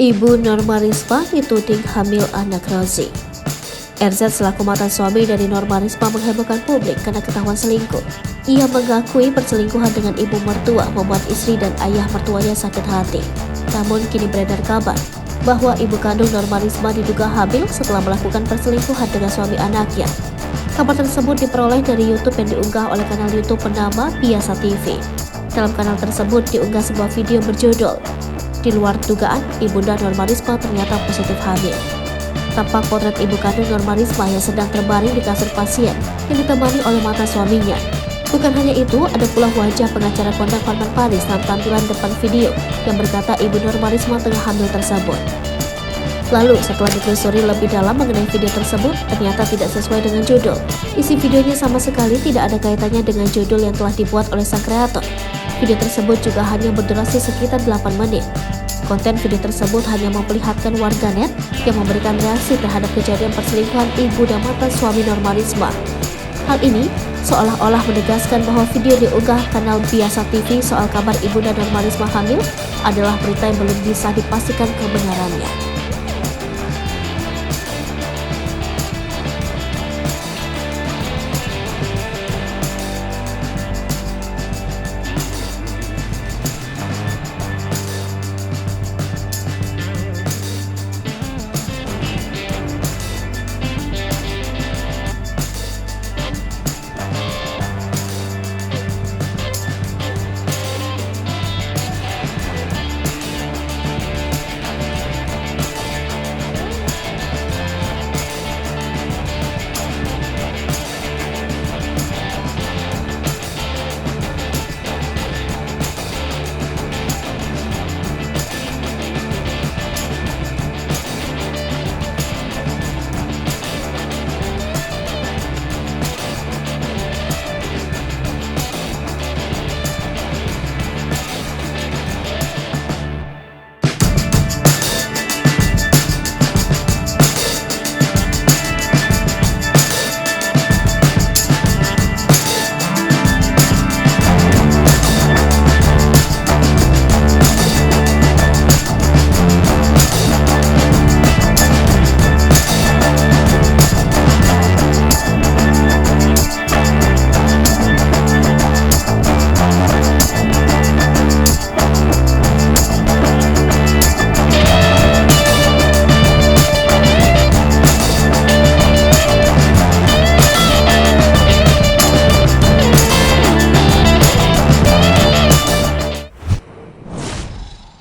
Ibu Norma Risma dituding hamil anak Rozi. RZ selaku mantan suami dari Norma Risma menghebohkan publik karena ketahuan selingkuh. Ia mengakui perselingkuhan dengan ibu mertua membuat istri dan ayah mertuanya sakit hati. Namun kini beredar kabar bahwa ibu kandung Norma Risma diduga hamil setelah melakukan perselingkuhan dengan suami anaknya. Kabar tersebut diperoleh dari YouTube yang diunggah oleh kanal YouTube bernama Biasa TV. Dalam kanal tersebut diunggah sebuah video berjudul "Di luar dugaan, Ibunda Norma Risma ternyata positif hamil". Tampak potret ibu kandung Norma Risma yang sedang terbaring di kasur pasien yang ditemani oleh mantan suaminya. Bukan hanya itu, ada pula wajah pengacara kondang Hotman Paris dalam tampilan depan video yang berkata ibu Norma Risma tengah hamil tersebut. Lalu setelah ditelusuri lebih dalam mengenai video tersebut, ternyata tidak sesuai dengan judul. Isi videonya sama sekali tidak ada kaitannya dengan judul yang telah dibuat oleh sang kreator. Video tersebut juga hanya berdurasi sekitar 8 menit. Konten video tersebut hanya memperlihatkan warganet yang memberikan reaksi terhadap kejadian perselingkuhan ibu dan mantan suami Norma Risma. Hal ini seolah-olah menegaskan bahwa video diunggah kanal Biasa TV soal kabar ibunda Norma Risma hamil adalah berita yang belum bisa dipastikan kebenarannya.